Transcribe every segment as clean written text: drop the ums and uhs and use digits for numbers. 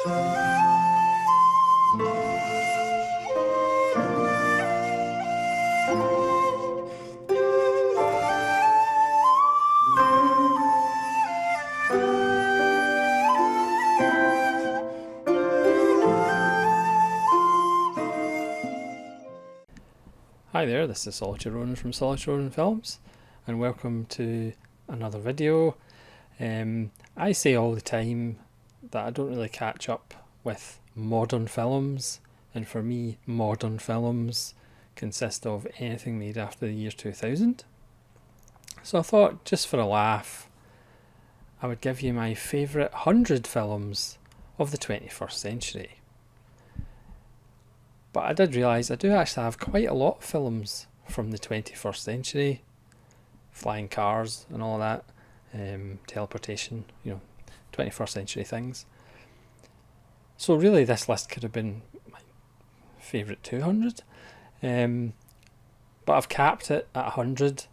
Hi there, this is Solitary Ronin from Solitary Ronin Films, and welcome to another video. I say all the time that I don't really catch up with modern films, and for me, modern films consist of anything made after the year 2000. So I thought, just for a laugh, I would give you my favourite 100 films of the 21st century. But I did realise I do actually have quite a lot of films from the 21st century. Flying cars and all that. Teleportation, 21st century things. So really this list could have been my favourite 200. But I've capped it at 100.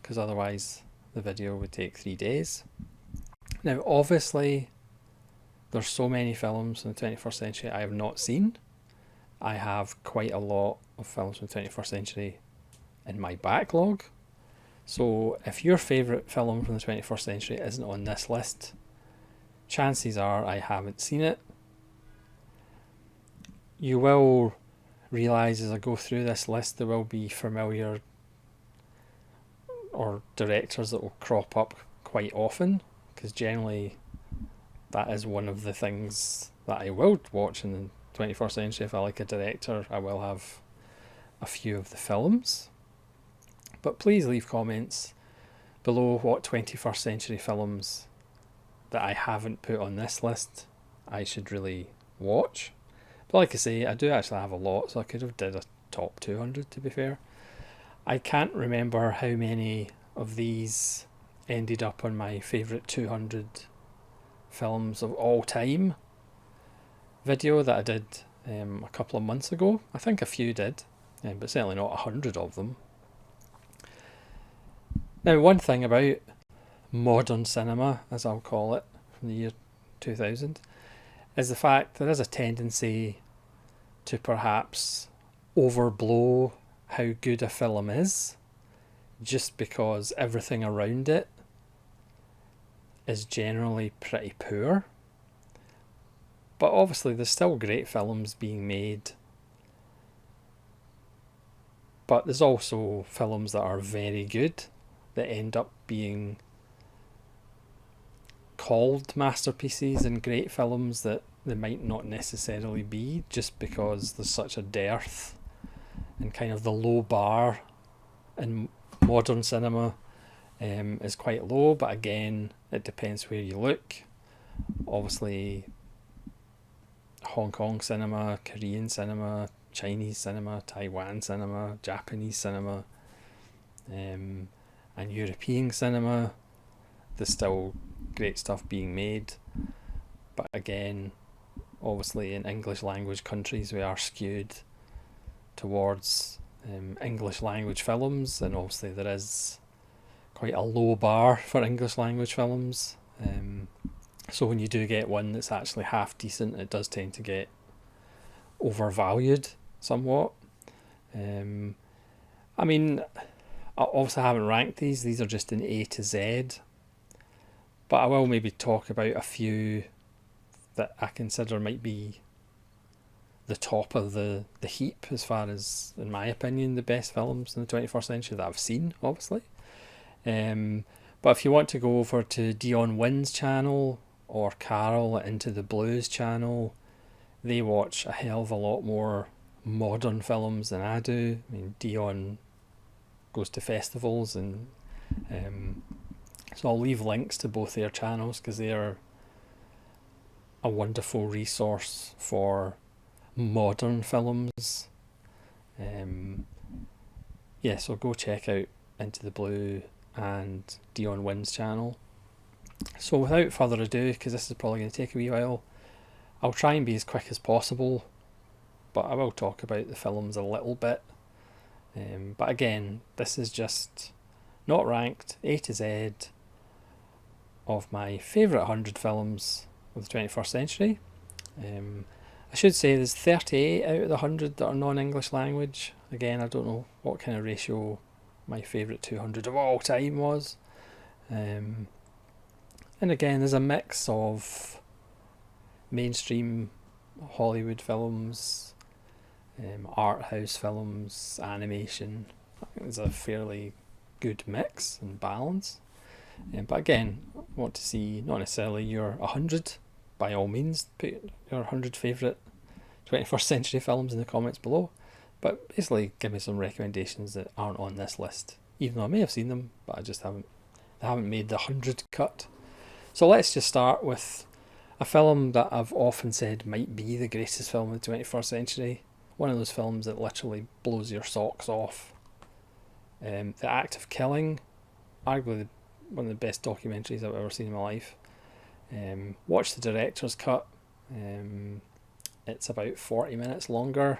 Because otherwise the video would take 3 days. Now obviously there's so many films in the 21st century I have not seen. I have quite a lot of films from the 21st century in my backlog. So if your favourite film from the 21st century isn't on this list, chances are I haven't seen it. You will realise as I go through this list there will be familiar or directors that will crop up quite often, because generally that is one of the things that I will watch in the 21st century. If I like a director, I will have a few of the films. But please leave comments below what 21st century films that I haven't put on this list I should really watch. But like I say, I do actually have a lot, so I could have did a top 200 to be fair. I can't remember how many of these ended up on my favourite 200 films of all time video that I did a couple of months ago. I think a few did, but certainly not 100 of them. Now, one thing about modern cinema, as I'll call it, from the year 2000, is the fact there is a tendency to perhaps overblow how good a film is, just because everything around it is generally pretty poor. But obviously there's still great films being made. But there's also films that are very good that end up being called masterpieces and great films that they might not necessarily be, just because there's such a dearth and kind of the low bar in modern cinema is quite low. But again, it depends where you look. Obviously Hong Kong cinema, Korean cinema, Chinese cinema, Taiwan cinema, Japanese cinema, and European cinema, there's still great stuff being made. But again, obviously in English language countries we are skewed towards English language films, and obviously there is quite a low bar for English language films. So when you do get one that's actually half decent, it does tend to get overvalued somewhat. I mean, I obviously haven't ranked these are just in A to Z. But I will maybe talk about a few that I consider might be the top of the heap as far as, in my opinion, the best films in the 21st century that I've seen, obviously. But if you want to go over to Dion Wynn's channel or Carol at Into the Blues channel, they watch a hell of a lot more modern films than I do. I mean, Dion goes to festivals, and so I'll leave links to both their channels because they are a wonderful resource for modern films. So go check out Into the Blue and Dion Wynn's channel. So without further ado, because this is probably going to take a wee while, I'll try and be as quick as possible, but I will talk about the films a little bit. But again, this is just not ranked, A to Z of my favourite 100 films of the 21st century. I should say there's 38 out of the 100 that are non-English language. Again, I don't know what kind of ratio my favourite 200 of all time was. And again, there's a mix of mainstream Hollywood films, art house films, animation. I think there's a fairly good mix and balance. But again, I want to see not necessarily your 100. By all means, put your 100 favourite 21st century films in the comments below. But basically, give me some recommendations that aren't on this list. Even though I may have seen them, but they haven't made the 100 cut. So let's just start with a film that I've often said might be the greatest film of the 21st century. One of those films that literally blows your socks off. The Act of Killing, arguably one of the best documentaries I've ever seen in my life. Watch the director's cut. It's about 40 minutes longer.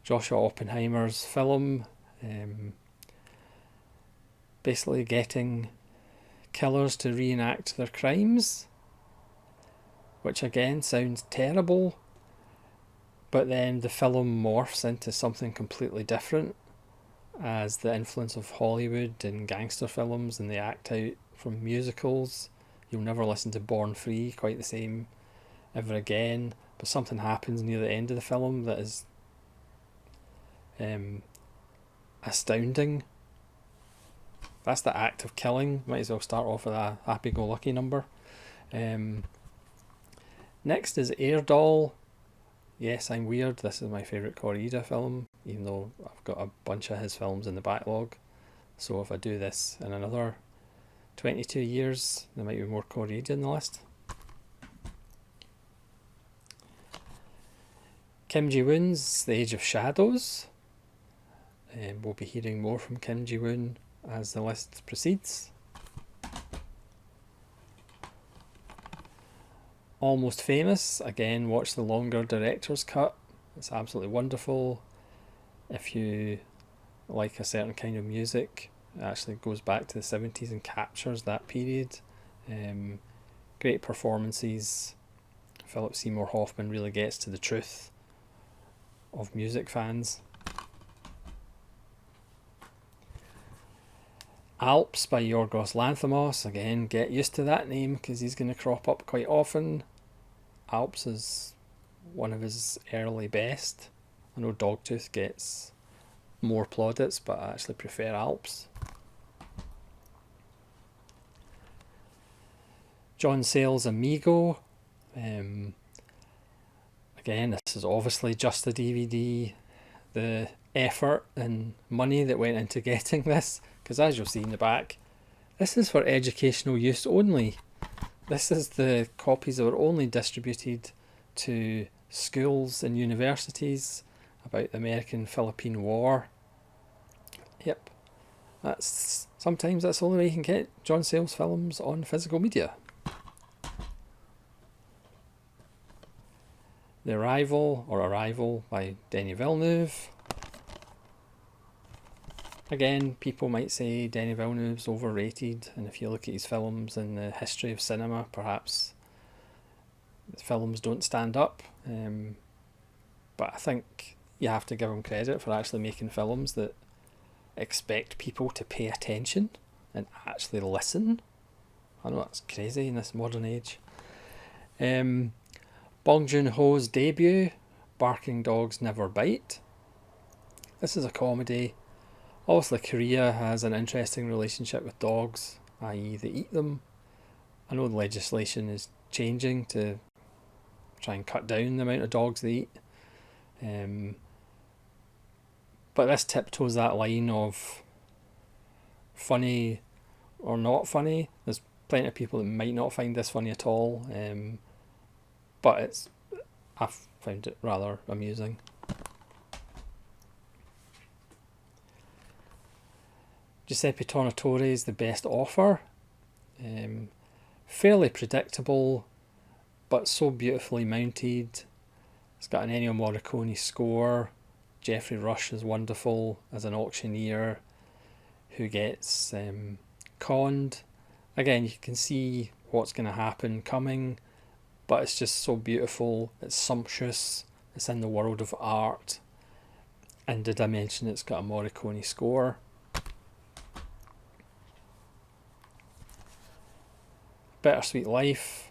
Joshua Oppenheimer's film, basically getting killers to reenact their crimes, which again sounds terrible, but then the film morphs into something completely different as the influence of Hollywood and gangster films and the act out from musicals. You'll never listen to Born Free quite the same ever again, but something happens near the end of the film that is astounding. That's the Act of Killing. Might as well start off with a happy-go-lucky number. Next is Air Doll. Yes, I'm weird. This is my favourite Koreeda film, even though I've got a bunch of his films in the backlog. So if I do this in another 22 years, there might be more Koreeda in the list. Kim Ji-woon's The Age of Shadows. We'll be hearing more from Kim Ji-woon as the list proceeds. Almost Famous, again, watch the longer director's cut. It's absolutely wonderful. If you like a certain kind of music, it actually goes back to the 70s and captures that period. Great performances. Philip Seymour Hoffman really gets to the truth of music fans. Alps by Yorgos Lanthimos. Again, get used to that name because he's going to crop up quite often. Alps is one of his early best. I know Dogtooth gets more plaudits, but I actually prefer Alps. John Sayles' Amigo. Again, this is obviously just a DVD. The effort and money that went into getting this, because as you'll see in the back, this is for educational use only. This is the copies that were only distributed to schools and universities about the American-Philippine War. Yep, sometimes that's the only way you can get John Sayles films on physical media. The Arrival by Denis Villeneuve. Again, people might say Denis Villeneuve's overrated, and if you look at his films in the history of cinema, perhaps the films don't stand up. But I think you have to give him credit for actually making films that expect people to pay attention and actually listen. I know that's crazy in this modern age. Bong Joon-ho's debut, Barking Dogs Never Bite. This is a comedy. Obviously, Korea has an interesting relationship with dogs, i.e. they eat them. I know the legislation is changing to try and cut down the amount of dogs they eat. But this tiptoes that line of funny or not funny. There's plenty of people that might not find this funny at all, but I've found it rather amusing. Giuseppe Tornatore's The Best Offer. Fairly predictable, but so beautifully mounted. It's got an Ennio Morricone score. Geoffrey Rush is wonderful as an auctioneer who gets conned. Again, you can see what's going to happen coming, but it's just so beautiful. It's sumptuous. It's in the world of art. And did I mention it's got a Morricone score? Bittersweet Life.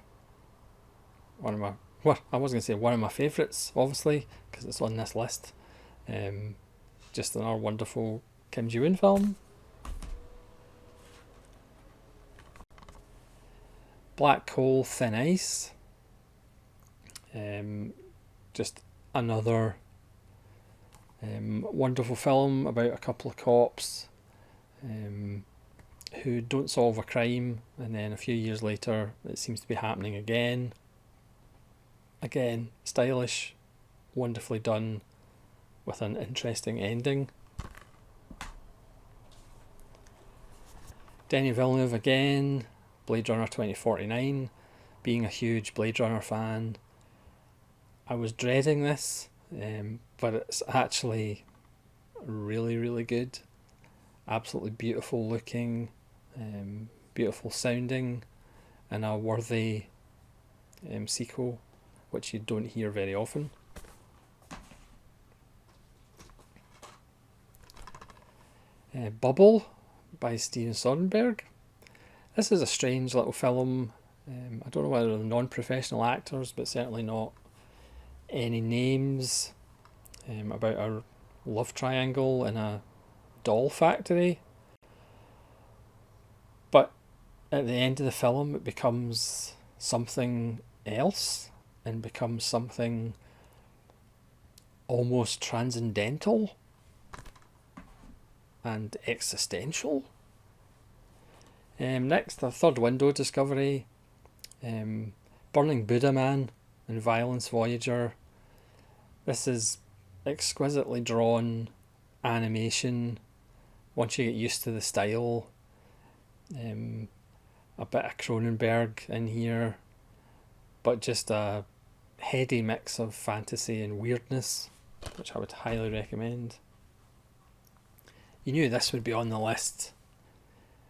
One of my, well, I was going to say one of my favourites, obviously, because it's on this list. Just another wonderful Kim Ji-woon film. Black Coal, Thin Ice. Just another wonderful film about a couple of cops who don't solve a crime, and then a few years later it seems to be happening again. Again, stylish, wonderfully done, with an interesting ending. Denis Villeneuve again, Blade Runner 2049. Being a huge Blade Runner fan, I was dreading this, but it's actually really, really good. Absolutely beautiful looking, beautiful sounding, and a worthy sequel, which you don't hear very often. Bubble by Steven Soderbergh. This is a strange little film. I don't know whether they're non-professional actors, but certainly not any names. About a love triangle in a doll factory. But at the end of the film, it becomes something else and becomes something almost transcendental and existential. Next, the Third Window Discovery, Burning Buddha Man and Violence Voyager. This is exquisitely drawn animation once you get used to the style. A bit of Cronenberg in here, but just a heady mix of fantasy and weirdness, which I would highly recommend. You knew this would be on the list.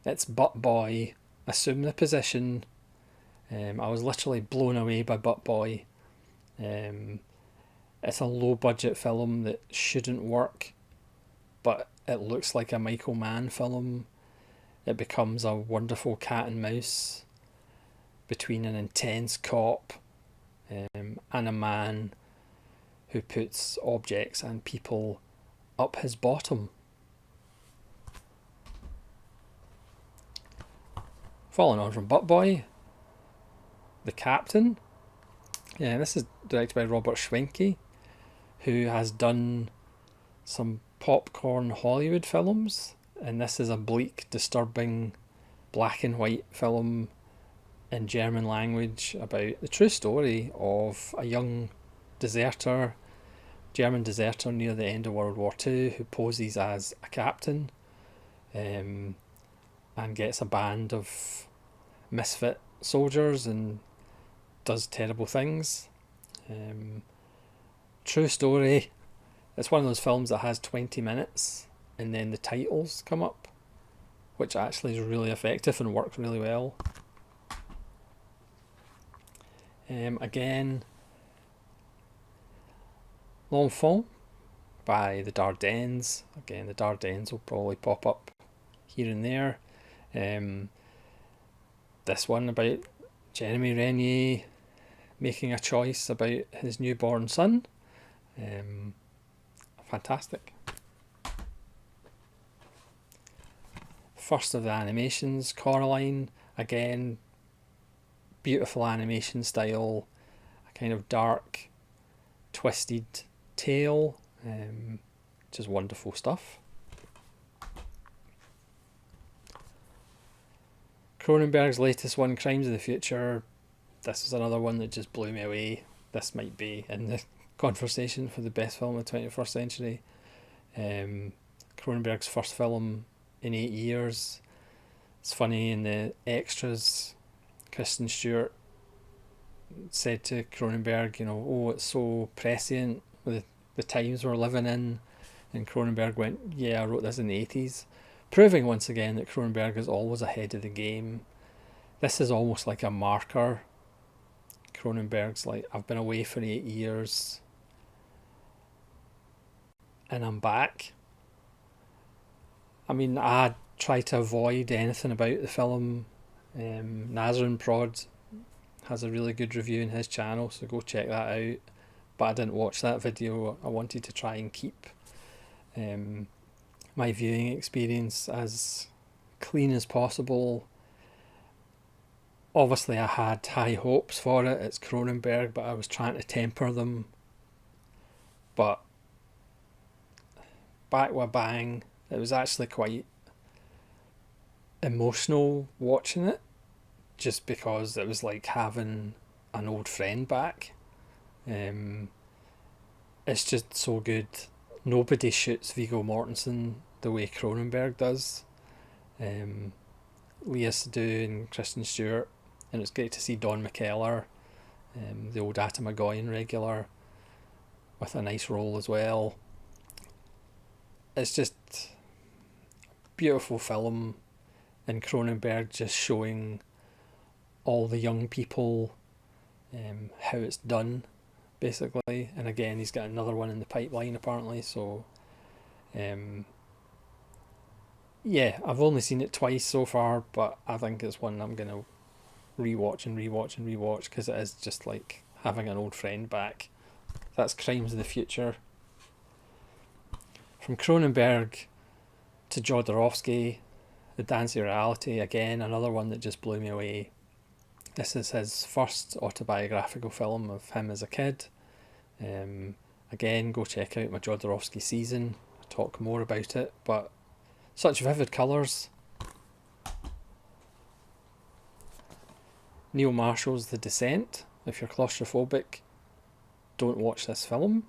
It's Butt Boy, Assume the Position. I was literally blown away by Butt Boy. It's a low budget film that shouldn't work, but it looks like a Michael Mann film. It becomes a wonderful cat and mouse between an intense cop and a man who puts objects and people up his bottom. Following on from Butt Boy, The Captain. Yeah, this is directed by Robert Schwenke, who has done some popcorn Hollywood films, and this is a bleak, disturbing, black and white film in German language about the true story of a young deserter, German deserter near the end of World War II, who poses as a captain and gets a band of misfit soldiers and does terrible things. True story. It's one of those films that has 20 minutes and then the titles come up, which actually is really effective and works really well. Again, L'Enfant by the Dardennes. Again, the Dardennes will probably pop up here and there. This one about Jeremy Renier making a choice about his newborn son. Fantastic. First of the animations, Coraline. Again, beautiful animation style, a kind of dark, twisted tale, just wonderful stuff. Cronenberg's latest one, Crimes of the Future. This is another one that just blew me away. This might be in the conversation for the best film of the 21st century. Cronenberg's first film in 8 years. It's funny, in the extras, Kristen Stewart said to Cronenberg, oh, it's so prescient with the times we're living in. And Cronenberg went, yeah, I wrote this in the 80s. Proving once again that Cronenberg is always ahead of the game. This is almost like a marker. Cronenberg's like, I've been away for 8 years and I'm back. I mean, I try to avoid anything about the film. Nazarene Prod has a really good review on his channel, so go check that out. But I didn't watch that video. I wanted to try and keep my viewing experience as clean as possible. Obviously, I had high hopes for it. It's Cronenberg, but I was trying to temper them. But back with a bang, it was actually quite emotional watching it, just because it was like having an old friend back. It's just so good. Nobody shoots Viggo Mortensen the way Cronenberg does. Léa Seydoux and Kristen Stewart, and it's great to see Don McKellar, the old Atom regular, with a nice role as well. It's just a beautiful film, and Cronenberg just showing all the young people how it's done, basically. And again, he's got another one in the pipeline apparently, so yeah, I've only seen it twice so far, but I think it's one I'm going to rewatch because it is just like having an old friend back. That's Crimes of the Future. From Cronenberg to Jodorowsky, The Dance of Reality, again, another one that just blew me away. This is his first autobiographical film of him as a kid. Again, go check out my Jodorowsky season. I'll talk more about it, but such vivid colours. Neil Marshall's The Descent. If you're claustrophobic, don't watch this film.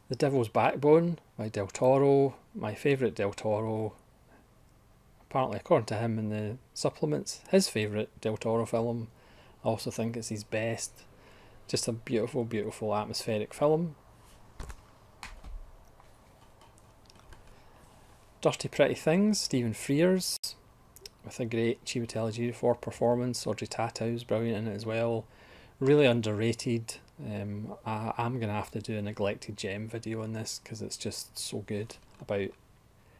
The Devil's Backbone by Del Toro. My favourite Del Toro. Apparently, according to him in the supplements, his favourite Del Toro film. I also think it's his best. Just a beautiful, beautiful atmospheric film. Dirty Pretty Things, Stephen Frears, with a great Chiwetel Ejiofor performance. Audrey Tautou brilliant in it as well. Really underrated. I'm going to have to do a neglected gem video on this because it's just so good, about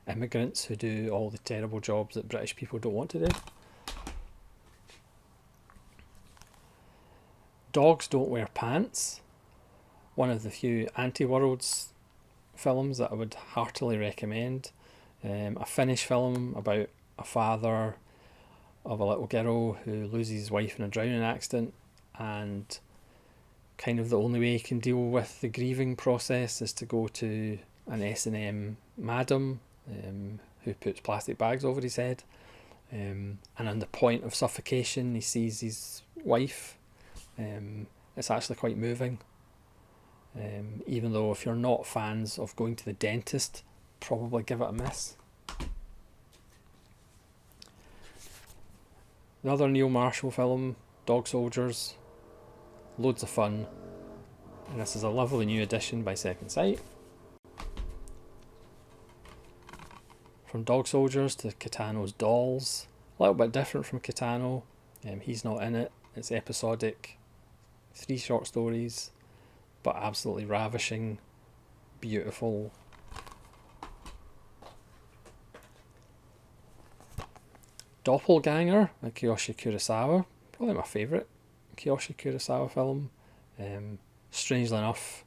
immigrants who do all the terrible jobs that British people don't want to do. Dogs Don't Wear Pants, one of the few Anti-Worlds films that I would heartily recommend. A Finnish film about a father of a little girl who loses his wife in a drowning accident, and kind of the only way he can deal with the grieving process is to go to an S&M madam who puts plastic bags over his head, and on the point of suffocation he sees his wife. It's actually quite moving, even though if you're not fans of going to the dentist, probably give it a miss. Another Neil Marshall film, Dog Soldiers, loads of fun, and this is a lovely new addition by Second Sight. From Dog Soldiers to Kitano's Dolls, a little bit different from Kitano. He's not in it, it's episodic, 3 short stories, but absolutely ravishing, beautiful. Doppelganger by Kiyoshi Kurosawa, probably my favourite Kiyoshi Kurosawa film. Strangely enough,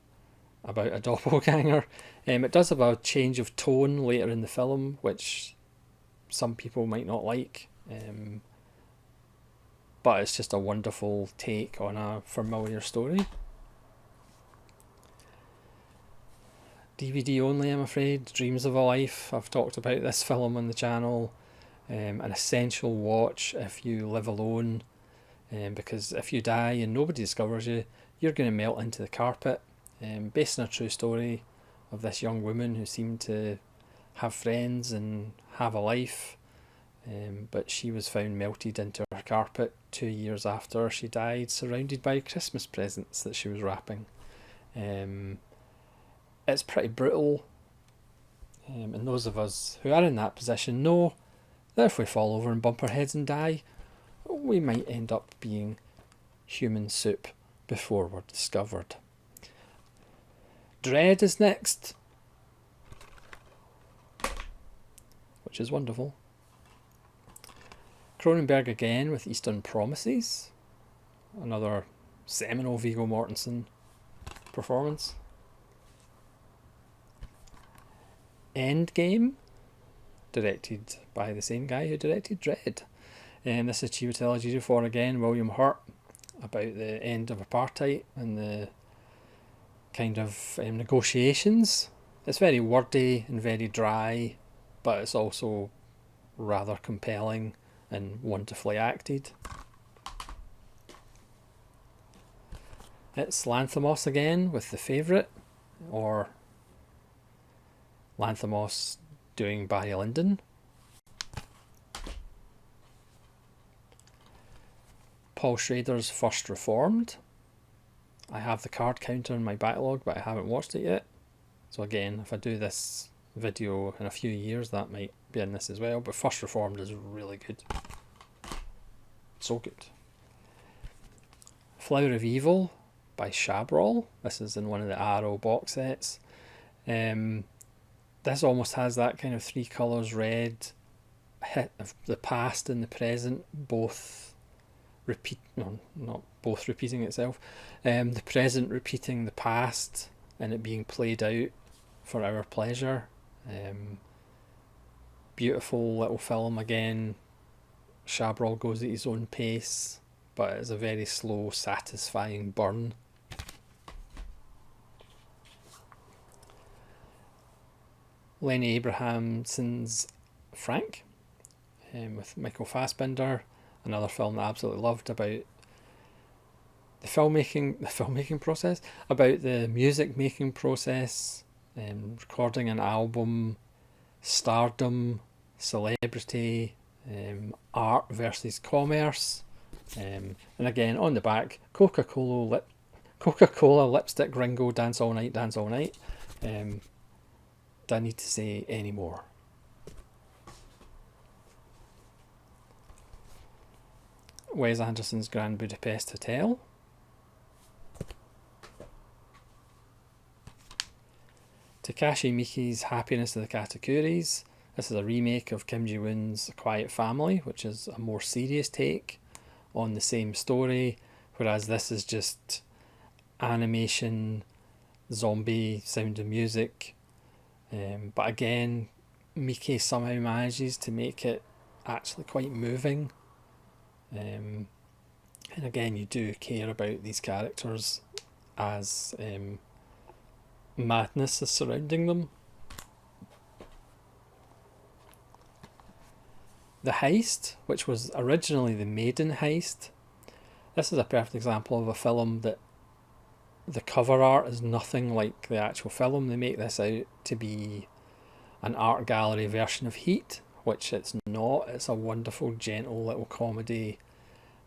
about a doppelganger. It does have a change of tone later in the film, which some people might not like, but it's just a wonderful take on a familiar story. DVD only, I'm afraid. Dreams of a Life. I've talked about this film on the channel. An essential watch if you live alone, because if you die and nobody discovers you, you're going to melt into the carpet. Based on a true story of this young woman who seemed to have friends and have a life, but she was found melted into her carpet 2 years after she died, surrounded by Christmas presents that she was wrapping. It's pretty brutal, and those of us who are in that position know that if we fall over and bump our heads and die, we might end up being human soup before we're discovered. Dread is next, which is wonderful. Cronenberg again with Eastern Promises, another seminal Viggo Mortensen performance. Endgame, directed by the same guy who directed Dread. This is Chiwetel Ejiofor again, William Hurt, about the end of apartheid and the kind of negotiations. It's very wordy and very dry, but it's also rather compelling and wonderfully acted. It's Lanthimos again with The Favourite, or Lanthimos doing Barry Lyndon. Paul Schrader's First Reformed. I have the card counter in my backlog, but I haven't watched it yet. So again, if I do this video in a few years, that might be in this as well. But First Reformed is really good. So good. Flower of Evil by Chabrol. This is in one of the Arrow box sets. This almost has that kind of three colours red hit of the past and the present both not both repeating itself. The present repeating the past and it being played out for our pleasure. Beautiful little film again. Chabrol goes at his own pace, but it's a very slow, satisfying burn. Lenny Abrahamson's Frank, with Michael Fassbender, another film that I absolutely loved about the filmmaking process, about the music making process, recording an album, stardom, celebrity, art versus commerce, and again on the back, Coca-Cola lipstick Ringo, dance all night, dance all night. Do I need to say any more? Wes Anderson's Grand Budapest Hotel. Takashi Miike's Happiness of the Katakuris. This is a remake of Kim Ji-woon's A Quiet Family, which is a more serious take on the same story, whereas this is just animation, zombie, Sound of Music. But again, Miike somehow manages to make it actually quite moving. And again, you do care about these characters as madness is surrounding them. The Heist, which was originally The Maiden Heist. This is a perfect example of a film that the cover art is nothing like the actual film. They make this out to be an art gallery version of Heat, which it's not. It's a wonderful, gentle little comedy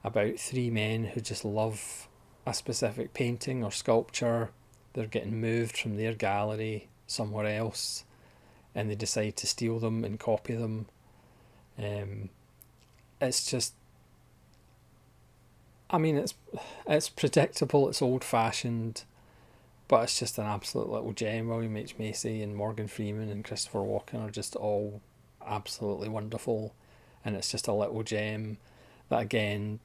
about three men who just love a specific painting or sculpture. They're getting moved from their gallery somewhere else, and they decide to steal them and copy them. It's just, I mean, it's predictable, it's old-fashioned, but it's just an absolute little gem. William H. Macy and Morgan Freeman and Christopher Walken are just all absolutely wonderful, and it's just a little gem that, again,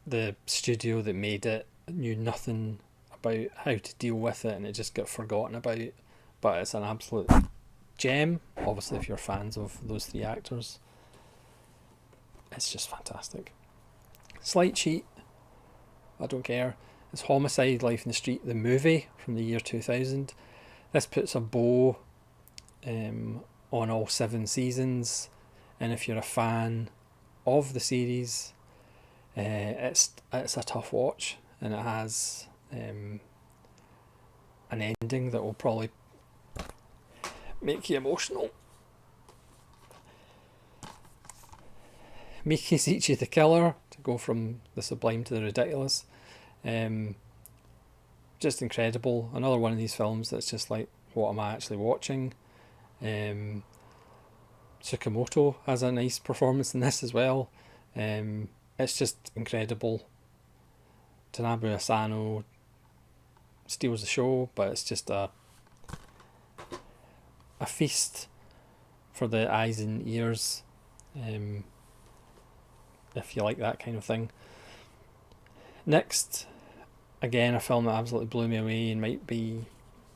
the studio that made it knew nothing about how to deal with it, and it just got forgotten about. But it's an absolute gem, obviously, if you're fans of those three actors. It's just fantastic. Slight cheat, I don't care. It's Homicide: Life in the Street, the movie from the year 2000. This puts a bow on all 7 seasons, and if you're a fan of the series, it's a tough watch, and it has an ending that will probably make you emotional. Miike's Ichi the Killer, to go from the sublime to the ridiculous. Just incredible. Another one of these films that's just like, what am I actually watching? Tsukamoto has a nice performance in this as well. It's just incredible. Tanabu Asano steals the show, but it's just a feast for the eyes and ears, if you like that kind of thing. Next, again, a film that absolutely blew me away and might be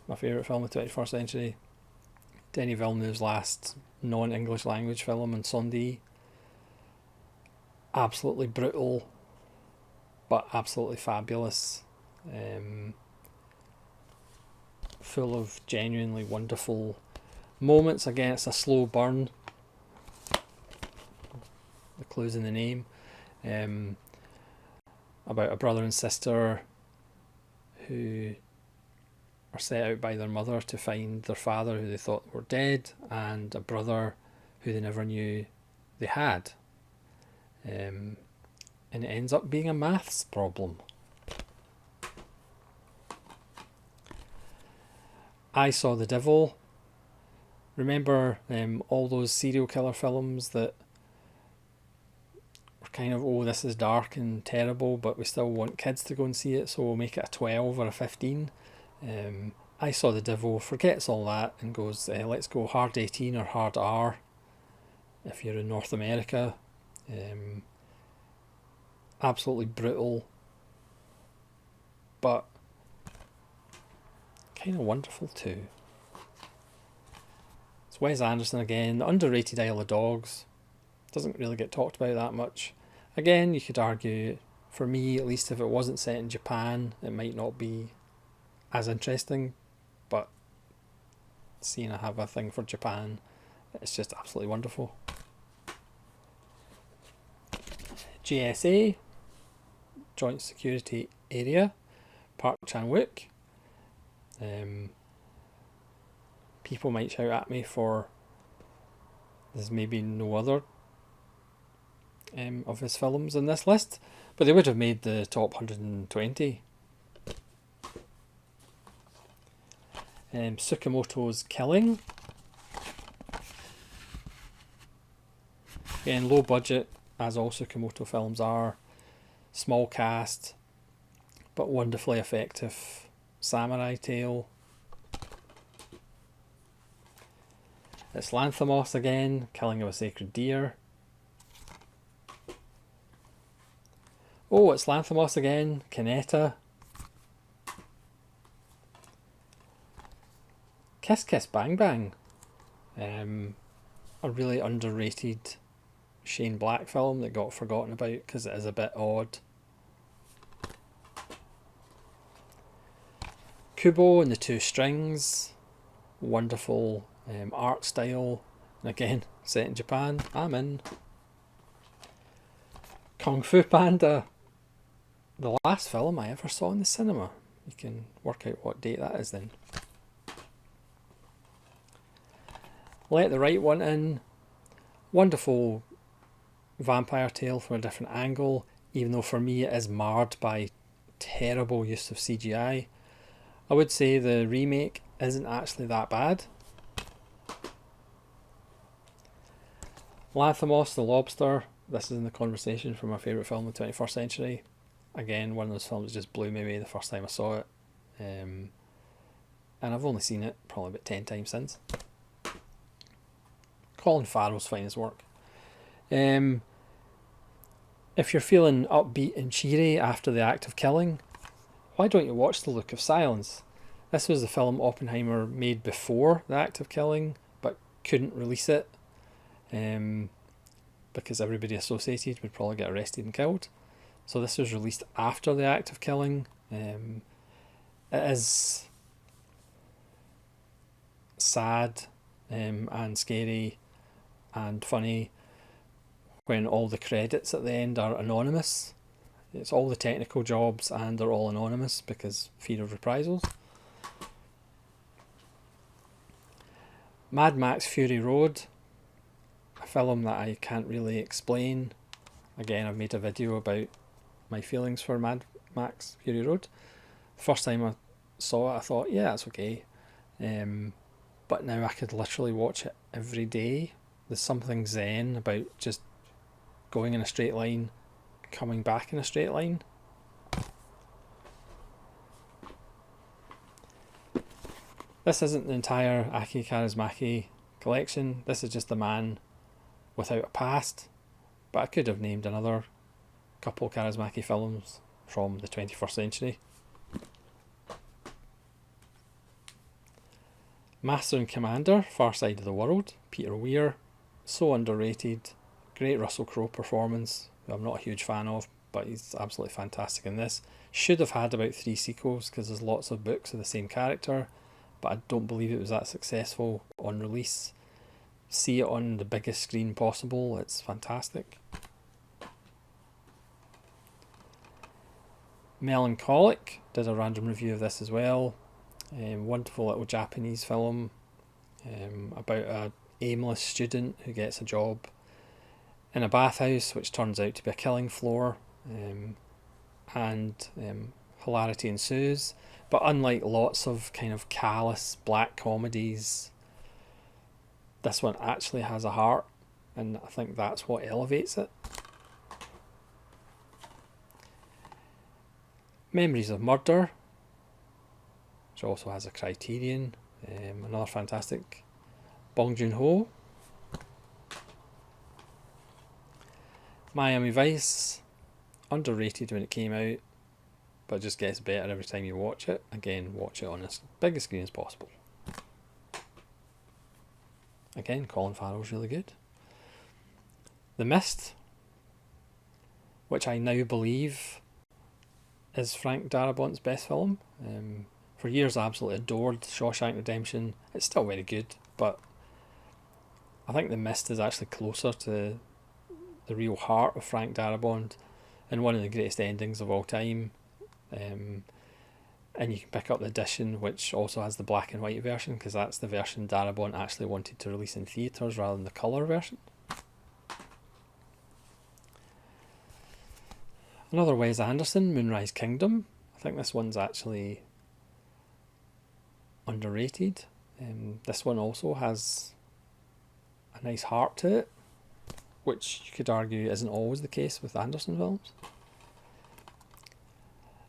my favourite film of the 21st century. Denis Villeneuve's last non-English language film, Incendies. Absolutely brutal, but absolutely fabulous. Full of genuinely wonderful moments. Again, it's a slow burn. The clue's in the name. About a brother and sister who are set out by their mother to find their father, who they thought were dead, and a brother who they never knew they had. And it ends up being a maths problem. I Saw the Devil. Remember all those serial killer films that were kind of, oh, this is dark and terrible, but we still want kids to go and see it, so we'll make it a 12 or a 15. I Saw the Devil forgets all that and goes, let's go hard 18 or hard R if you're in North America. Absolutely brutal, but kind of wonderful too. It's Wes Anderson again, the underrated Isle of Dogs. Doesn't really get talked about that much. Again, you could argue, for me at least, if it wasn't set in Japan, it might not be as interesting, but seeing I have a thing for Japan, it's just absolutely wonderful. JSA, Joint Security Area, Park Chan-wook. People might shout at me for there's maybe no other of his films in this list, but they would have made the top 120. Tsukamoto's Killing. Again, low budget, as all Tsukamoto films are. Small cast, but wonderfully effective samurai tale. It's Lanthimos again, Killing of a Sacred Deer. Oh, it's Lanthimos again, Kaneta. Kiss Kiss Bang Bang. A really underrated Shane Black film that got forgotten about because it is a bit odd. Kubo and the Two Strings. Wonderful art style. And again, set in Japan. I'm in. Kung Fu Panda. The last film I ever saw in the cinema. You can work out what date that is then. Let the Right One In. Wonderful vampire tale from a different angle, even though for me it is marred by terrible use of CGI. I would say the remake isn't actually that bad. Lanthimos the Lobster. This is in the conversation for my favourite film of the 21st century. Again, one of those films that just blew me away the first time I saw it. And I've only seen it probably about 10 times since. Colin Farrell's finest work. If you're feeling upbeat and cheery after the act of killing, why don't you watch The Look of Silence? This was the film Oppenheimer made before the act of killing, but couldn't release it because everybody associated would probably get arrested and killed. So this was released after the act of killing. It is sad and scary and funny when all the credits at the end are anonymous. It's all the technical jobs and they're all anonymous because fear of reprisals. Mad Max Fury Road, a film that I can't really explain. Again, I've made a video about my feelings for Mad Max Fury Road. First time I saw it, I thought, yeah, that's okay. But now I could literally watch it every day There's something zen about just going in a straight line, coming back in a straight line. This isn't the entire Aki Kaurismäki collection. This is just the man without a past. But I could have named another couple Kaurismäki films from the 21st century. Master and Commander, Far Side of the World, Peter Weir. So underrated. Great Russell Crowe performance, who I'm not a huge fan of, but he's absolutely fantastic in this. Should have had about 3 sequels because there's lots of books of the same character, but I don't believe it was that successful on release. See it on the biggest screen possible, it's fantastic. Melancholic, did a random review of this as well. Wonderful little Japanese film about a aimless student who gets a job in a bathhouse which turns out to be a killing floor, and hilarity ensues. But unlike lots of kind of callous black comedies, this one actually has a heart, and I think that's what elevates it. Memories of Murder, which also has a Criterion, another fantastic Bong Joon-ho. Miami Vice, underrated when it came out, but just gets better every time you watch it. Again, watch it on as big a screen as possible. Again, Colin Farrell's really good. The Mist, which I now believe is Frank Darabont's best film. For years I absolutely adored Shawshank Redemption. It's still very good, but I think The Mist is actually closer to the real heart of Frank Darabont, and one of the greatest endings of all time. And you can pick up the edition which also has the black and white version, because that's the version Darabont actually wanted to release in theatres rather than the colour version. Another Wes Anderson, Moonrise Kingdom. I think this one's actually underrated. This one also has a nice heart to it, which you could argue isn't always the case with Anderson films.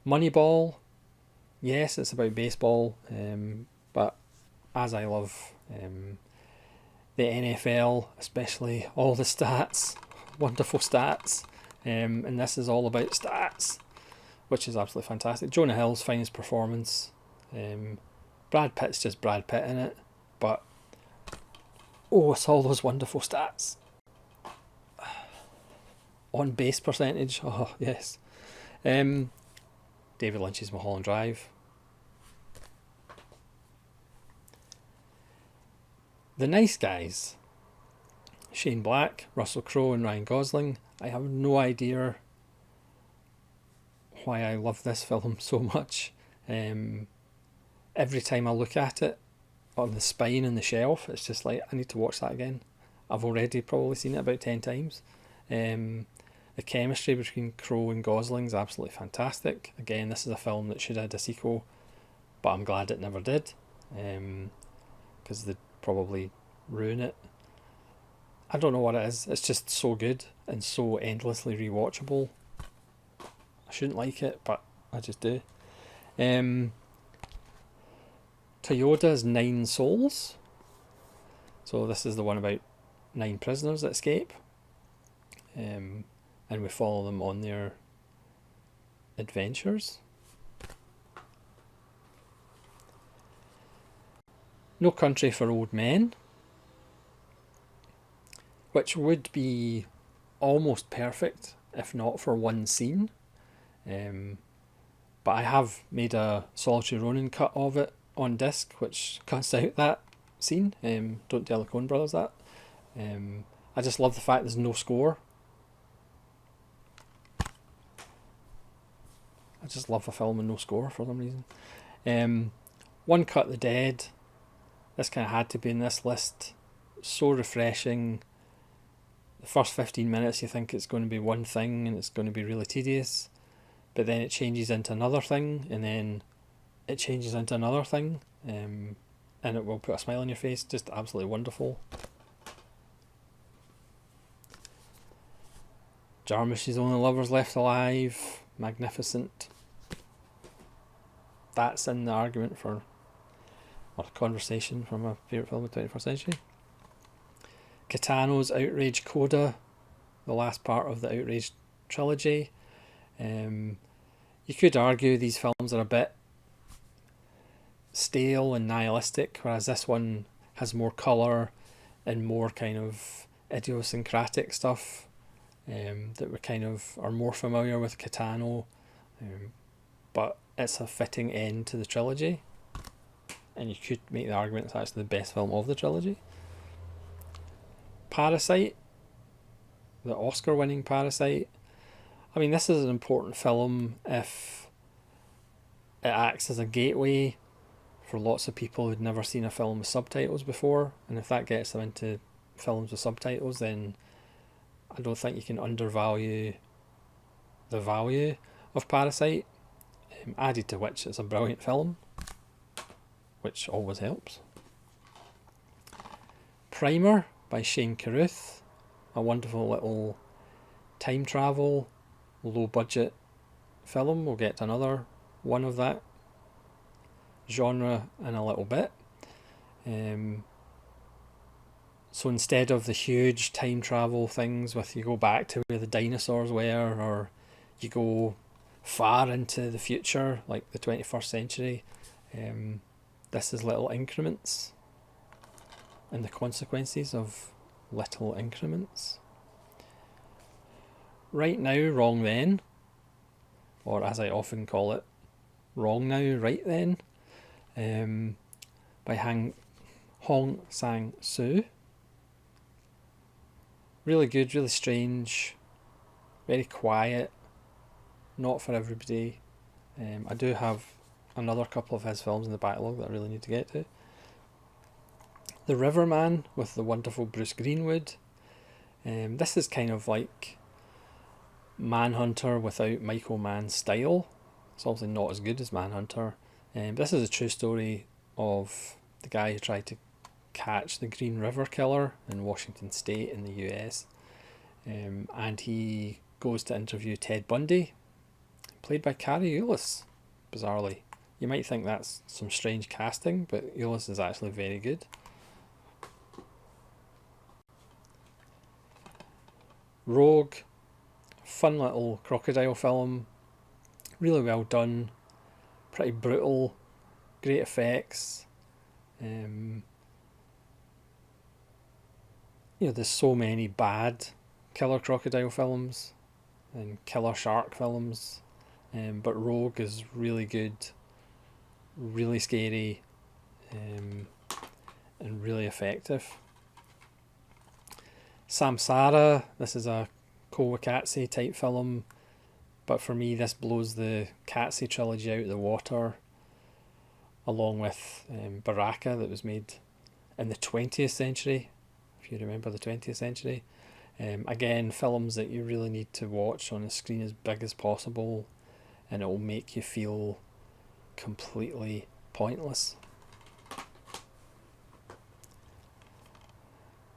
Moneyball, yes, it's about baseball, but as I love the NFL, especially all the stats, wonderful stats, and this is all about stats, which is absolutely fantastic. Jonah Hill's finest performance. Brad Pitt's just Brad Pitt in it, but it's all those wonderful stats. On base percentage, oh yes. David Lynch's Mulholland Drive. The Nice Guys, Shane Black, Russell Crowe and Ryan Gosling. I have no idea why I love this film so much. Every time I look at it on the spine and the shelf, it's just like, I need to watch that again. I've already probably seen it about 10 times. The chemistry between Crowe and Gosling is absolutely fantastic. Again, this is a film that should have had a sequel, but I'm glad it never did, because they'd probably ruin it. I don't know what it is, it's just so good and so endlessly rewatchable. I shouldn't like it, but I just do. Toyoda's 9 Souls. So this is the one about 9 prisoners that escape. And we follow them on their adventures. No Country for Old Men, which would be almost perfect if not for one scene. But I have made a Solitary Ronin cut of it on disc, which cuts out that scene. Don't tell the Coen brothers that. I just love the fact there's no score. I just love a film with no score for some reason. One Cut the Dead. This kind of had to be in this list. So refreshing. The first 15 minutes you think it's going to be one thing and it's going to be really tedious, but then it changes into another thing, and then it changes into another thing, and it will put a smile on your face. Just absolutely wonderful. Jarmusch's Only Lovers Left Alive, magnificent. That's in the argument for, or conversation from a favourite film of the 21st century. Kitano's Outrage Coda, the last part of the Outrage trilogy. You could argue these films are a bit stale and nihilistic, whereas this one has more colour and more kind of idiosyncratic stuff that we kind of are more familiar with Kitano, but it's a fitting end to the trilogy, and you could make the argument it's actually the best film of the trilogy. Parasite, the Oscar-winning Parasite. I mean, this is an important film if it acts as a gateway for lots of people who'd never seen a film with subtitles before, and if that gets them into films with subtitles, then I don't think you can undervalue the value of Parasite, added to which it's a brilliant film, which always helps. Primer by Shane Carruth, a wonderful little time travel, low budget film. We'll get to another one of that genre in a little bit. So instead of the huge time travel things with you go back to where the dinosaurs were, or you go far into the future like the 21st century, this is little increments and the consequences of little increments. Right Now, Wrong Then, or as I often call it, Wrong Now, Right Then, by Hong Sang-soo. Really good, really strange, very quiet, not for everybody. I do have another couple of his films in the backlog that I really need to get to. The Riverman with the wonderful Bruce Greenwood. This is kind of like Manhunter without Michael Mann's style. It's obviously not as good as Manhunter. This is a true story of the guy who tried to catch the Green River Killer in Washington State in the US. And he goes to interview Ted Bundy, played by Carrie Ellis, bizarrely. You might think that's some strange casting, but Ellis is actually very good. Rogue, fun little crocodile film, really well done, pretty brutal, great effects. There's so many bad killer crocodile films and killer shark films, but Rogue is really good, really scary, and really effective. Samsara, this is a Koh Wakatsu type film, but for me this blows the Katsu trilogy out of the water, along with Baraka, that was made in the 20th century, if you remember the 20th century. Again, films that you really need to watch on a screen as big as possible, and it will make you feel completely pointless.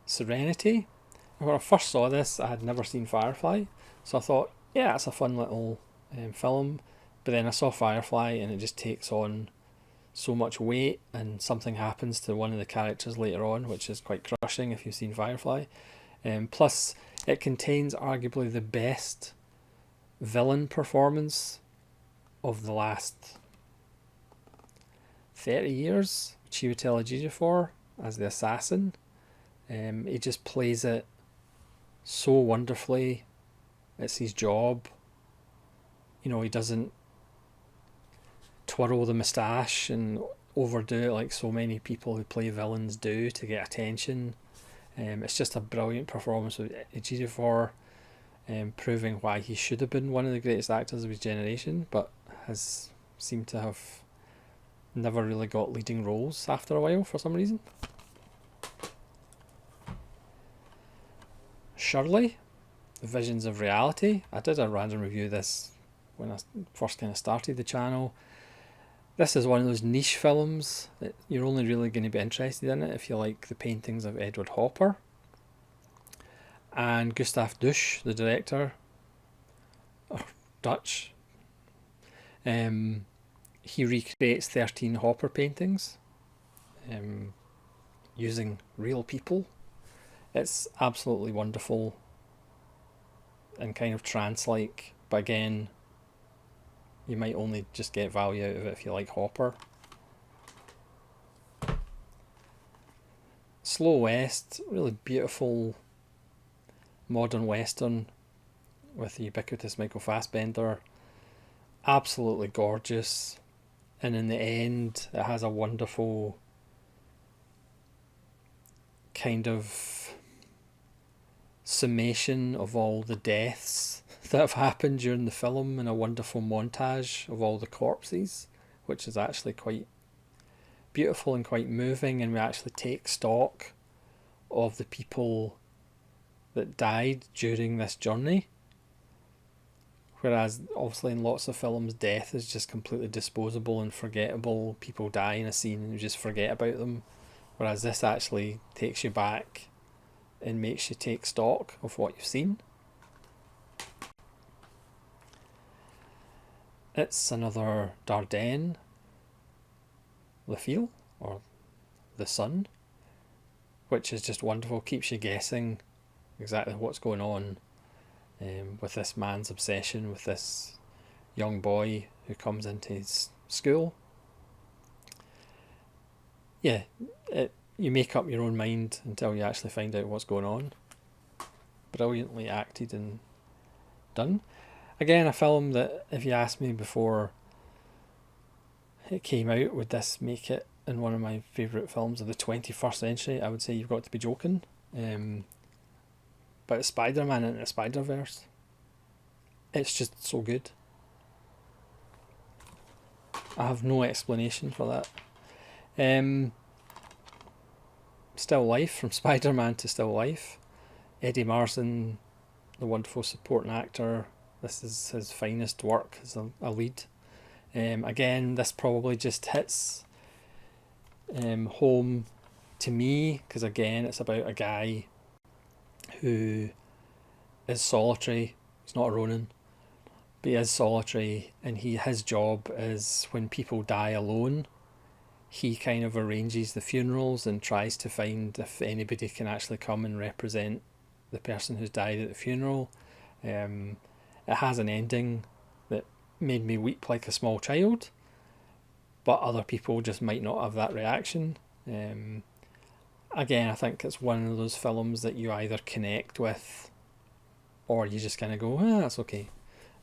Serenity. When I first saw this, I had never seen Firefly, so I thought, yeah, it's a fun little film. But then I saw Firefly, and it just takes on so much weight, and something happens to one of the characters later on, which is quite crushing if you've seen Firefly. Plus, it contains arguably the best villain performance of the last 30 years, Chiwetel Ejiofor as the assassin. He just plays it so wonderfully. It's his job. He doesn't twirl the moustache and overdo it like so many people who play villains do to get attention. It's just a brilliant performance of Ejiofor, proving why he should have been one of the greatest actors of his generation, but has seemed to have never really got leading roles after a while for some reason. Shirley, Visions of Reality. I did a random review of this when I first kind of started the channel. This is one of those niche films that you're only really going to be interested in it if you like the paintings of Edward Hopper. And Gustave Douche, the director, Dutch. He recreates 13 Hopper paintings using real people. It's absolutely wonderful and kind of trance-like, but again, you might only just get value out of it if you like Hopper. Slow West, really beautiful modern western with the ubiquitous Michael Fassbender. Absolutely gorgeous, and in the end it has a wonderful kind of summation of all the deaths that have happened during the film, and a wonderful montage of all the corpses, which is actually quite beautiful and quite moving, and we actually take stock of the people that died during this journey. Whereas obviously in lots of films, death is just completely disposable and forgettable. People die in a scene and you just forget about them. Whereas this actually takes you back and makes you take stock of what you've seen. It's another Dardenne, Le Fil, or The Sun, which is just wonderful, keeps you guessing exactly what's going on with this man's obsession with this young boy who comes into his school. Yeah, you make up your own mind until you actually find out what's going on. Brilliantly acted and done. Again, a film that, if you asked me before it came out, would this make it in one of my favourite films of the 21st century, I would say you've got to be joking. But Spider-Man into the Spider-Verse, it's just so good. I have no explanation for that. Still Life, from Spider-Man to Still Life. Eddie Marsan, the wonderful supporting actor. This is his finest work as a lead. Again, this probably just hits home to me, because again, it's about a guy who is solitary. He's not a Ronin, but he is solitary, and his job is, when people die alone, he kind of arranges the funerals and tries to find if anybody can actually come and represent the person who's died at the funeral. It has an ending that made me weep like a small child, but other people just might not have that reaction. Again, I think it's one of those films that you either connect with or you just kind of go, that's okay.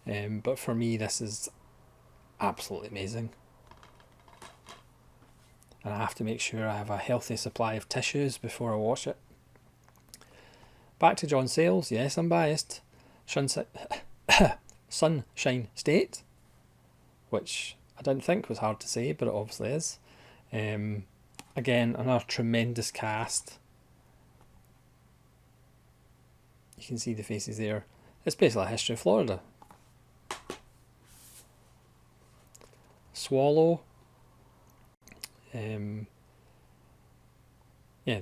But for me, this is absolutely amazing. And I have to make sure I have a healthy supply of tissues before I watch it. Back to John Sayles. Yes, I'm biased. Sunshine State, which I didn't think was hard to say, but it obviously is. Again, another tremendous cast. You can see the faces there. It's basically a history of Florida. Swallow. The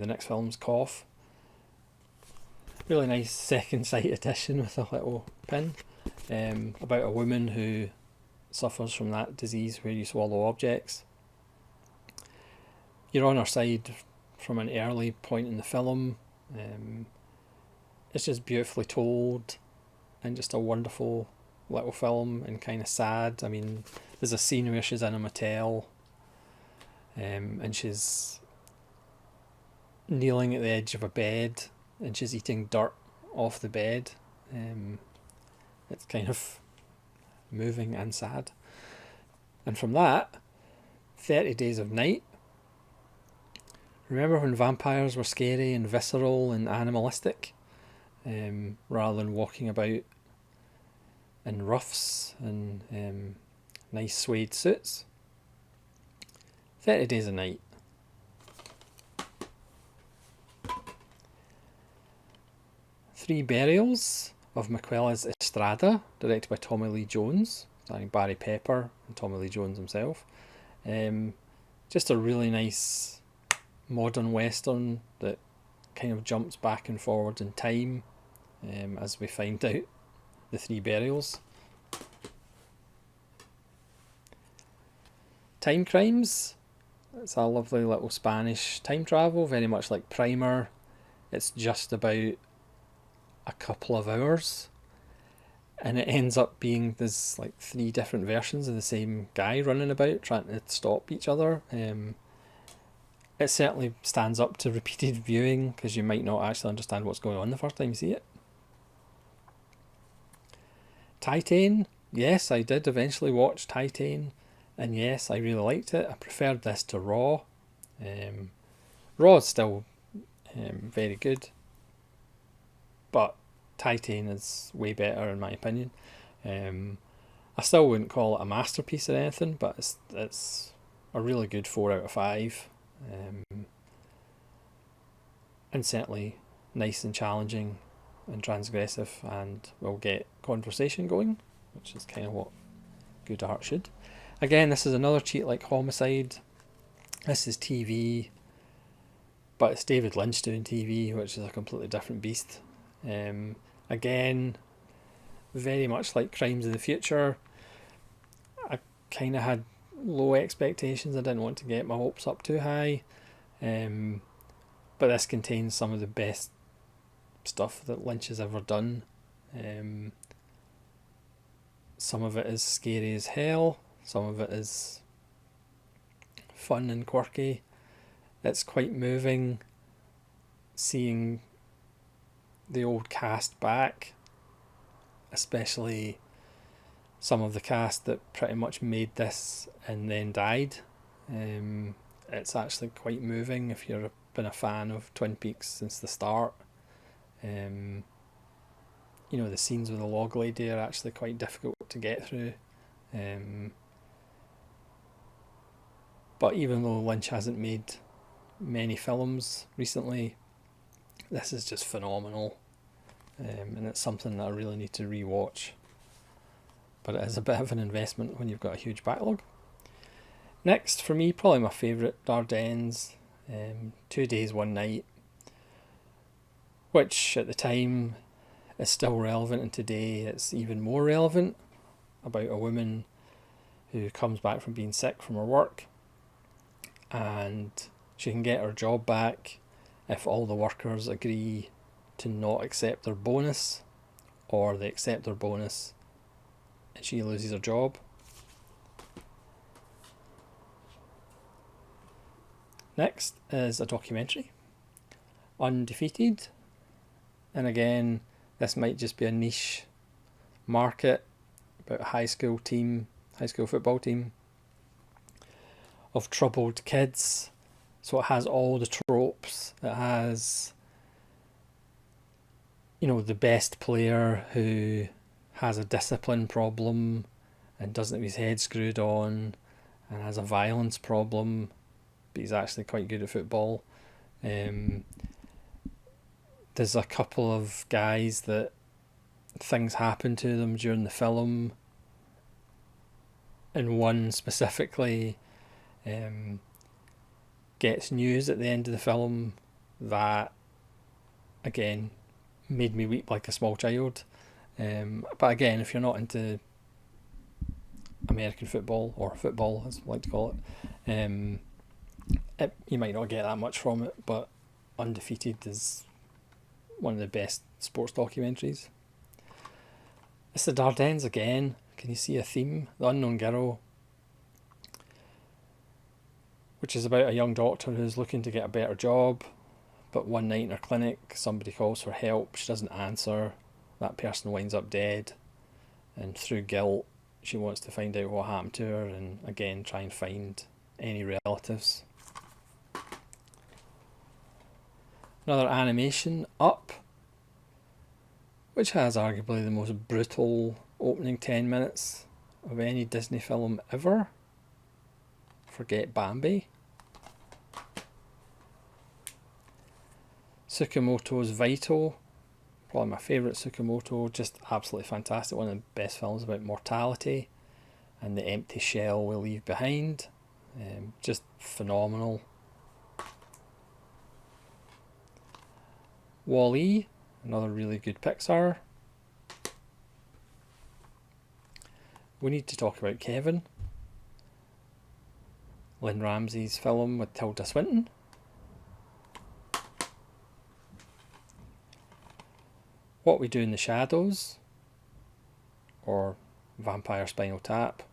next film's Cough. Really nice second sight edition with a little pin. About a woman who suffers from that disease where you swallow objects. You're on her side from an early point in the film. It's just beautifully told and just a wonderful little film, and kind of sad. I mean, there's a scene where she's in a motel and she's kneeling at the edge of a bed and she's eating dirt off the bed. It's kind of moving and sad. And from that, 30 Days of Night. Remember when vampires were scary and visceral and animalistic, rather than walking about in ruffs and nice suede suits? 30 Days of Night. Three Burials of Miquella's Estrada, directed by Tommy Lee Jones, starring Barry Pepper and Tommy Lee Jones himself. Just a really nice modern western that kind of jumps back and forward in time as we find out the three burials. Time Crimes. It's a lovely little Spanish time travel, very much like Primer. It's just about a couple of hours, and it ends up being there's like 3 different versions of the same guy running about trying to stop each other. It certainly stands up to repeated viewing because you might not actually understand what's going on the first time you see it. Titane, yes, I did eventually watch Titane, and yes, I really liked it. I preferred this to Raw. Raw is still very good, but Titane is way better in my opinion. I still wouldn't call it a masterpiece or anything, but it's a really good 4 out of 5. And certainly nice and challenging and transgressive, and will get conversation going, which is kind of what good art should. Again, this is another cheat like Homicide. This is TV, but it's David Lynch doing TV, which is a completely different beast. Again, very much like Crimes of the Future, I kind of had low expectations. I didn't want to get my hopes up too high. But this contains some of the best stuff that Lynch has ever done. Some of it is scary as hell. Some of it is fun and quirky. It's quite moving seeing the old cast back, especially some of the cast that pretty much made this and then died. It's actually quite moving if you've been a fan of Twin Peaks since the start. The scenes with the log lady are actually quite difficult to get through. But even though Lynch hasn't made many films recently, this is just phenomenal. And it's something that I really need to rewatch. But it is a bit of an investment when you've got a huge backlog. Next, for me, probably my favourite, Dardennes, 2 Days, 1 Night, which at the time is still relevant, and today it's even more relevant, about a woman who comes back from being sick from her work, and she can get her job back if all the workers agree to not accept their bonus, or they accept their bonus and she loses her job. Next is a documentary, Undefeated, and again this might just be a niche market about a high school football team of troubled kids. So it has all the tropes. It has, the best player who has a discipline problem and doesn't have his head screwed on and has a violence problem, but he's actually quite good at football. There's a couple of guys that things happen to them during the film, and one specifically gets news at the end of the film that, again, made me weep like a small child. But again, if you're not into American football, or football as I like to call it, you might not get that much from it, but Undefeated is one of the best sports documentaries. It's the Dardennes again. Can you see a theme? The Unknown Girl, which is about a young doctor who's looking to get a better job, but one night in her clinic somebody calls for help, she doesn't answer, that person winds up dead, and through guilt she wants to find out what happened to her, and again try and find any relatives. Another animation, Up, which has arguably the most brutal opening 10 minutes of any Disney film ever. Forget Bambi. Tsukamoto's Vital, probably my favourite Tsukamoto, just absolutely fantastic, one of the best films about mortality and the empty shell we leave behind. Just phenomenal. Wall-E, another really good Pixar. We need to talk about Kevin. Lynn Ramsey's film with Tilda Swinton. What We Do in the Shadows, or Vampire Spinal Tap,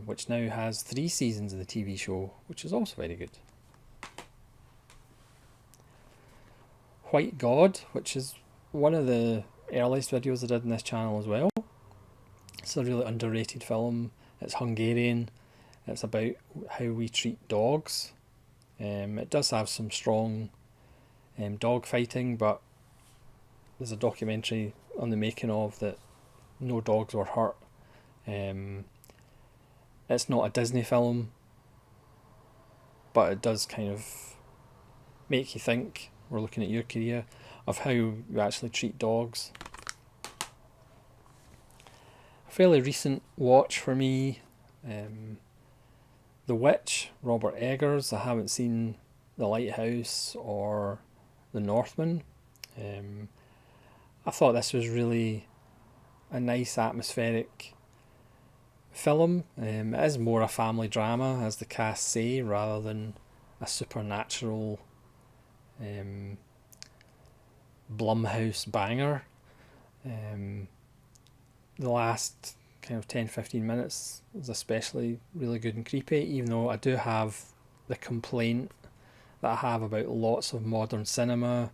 which now has 3 seasons of the TV show, which is also very good. White God, which is one of the earliest videos I did on this channel as well. It's a really underrated film. It's Hungarian. It's about how we treat dogs. It does have some strong dog fighting, but there's a documentary on the making of that no dogs were hurt. It's not a Disney film, but it does kind of make you think, we're looking at your career, of how you actually treat dogs. A fairly recent watch for me, The Witch, Robert Eggers. I haven't seen The Lighthouse or The Northman. I thought this was really a nice atmospheric film. It is more a family drama, as the cast say, rather than a supernatural Blumhouse banger. The last kind of 10-15 minutes is especially really good and creepy, even though I do have the complaint that I have about lots of modern cinema,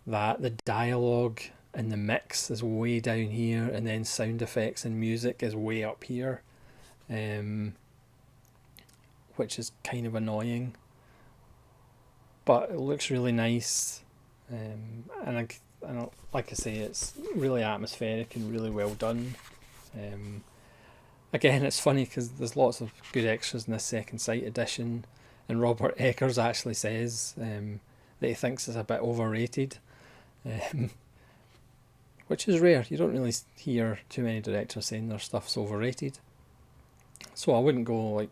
that the dialogue and the mix is way down here, and then sound effects and music is way up here, which is kind of annoying. But it looks really nice, and like I say, it's really atmospheric and really well done. Again, it's funny because there's lots of good extras in this Second Sight edition, and Robert Eggers actually says that he thinks it's a bit overrated, which is rare. You don't really hear too many directors saying their stuff's overrated. So I wouldn't go like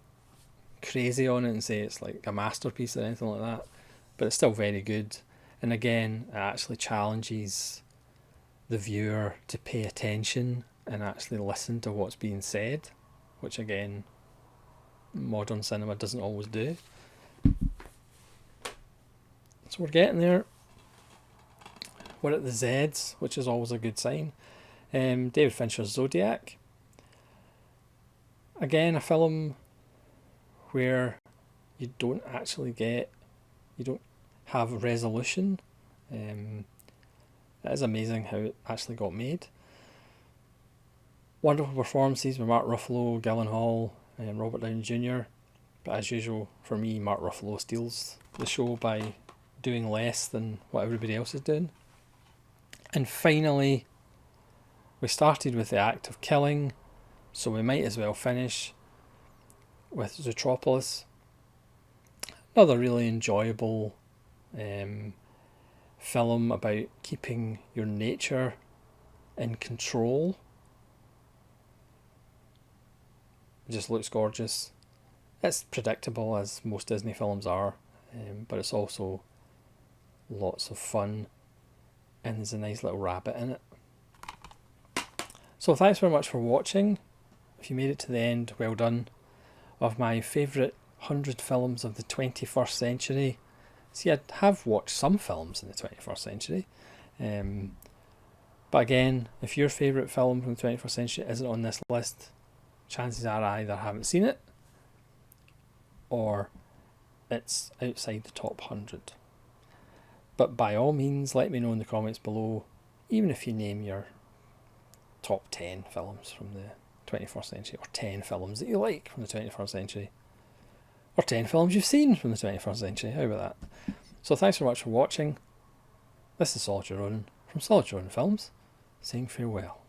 crazy on it and say it's like a masterpiece or anything like that, but it's still very good. And again, it actually challenges the viewer to pay attention and actually listen to what's being said, which again, modern cinema doesn't always do. So we're getting there. We're at the Zs, which is always a good sign. David Fincher's Zodiac. Again, a film where you don't have resolution. It is amazing how it actually got made. Wonderful performances by Mark Ruffalo, Gyllenhaal, and Robert Downey Jr. But as usual, for me, Mark Ruffalo steals the show by doing less than what everybody else is doing. And finally, we started with The Act of Killing, so we might as well finish with Zootropolis. Another really enjoyable film about keeping your nature in control. It just looks gorgeous. It's predictable, as most Disney films are, but it's also lots of fun, and there's a nice little rabbit in it. So thanks very much for watching. If you made it to the end, well done. Of my favourite 100 films of the 21st century. See, I have watched some films in the 21st century. But again, if your favourite film from the 21st century isn't on this list, chances are I either haven't seen it, or it's outside the top 100. But by all means, let me know in the comments below, even if you name your top 10 films from the 21st century, or 10 films that you like from the 21st century, or 10 films you've seen from the 21st century. How about that? So thanks very much for watching. This is Solitude Ronin from Solitude Ronin Films, saying farewell.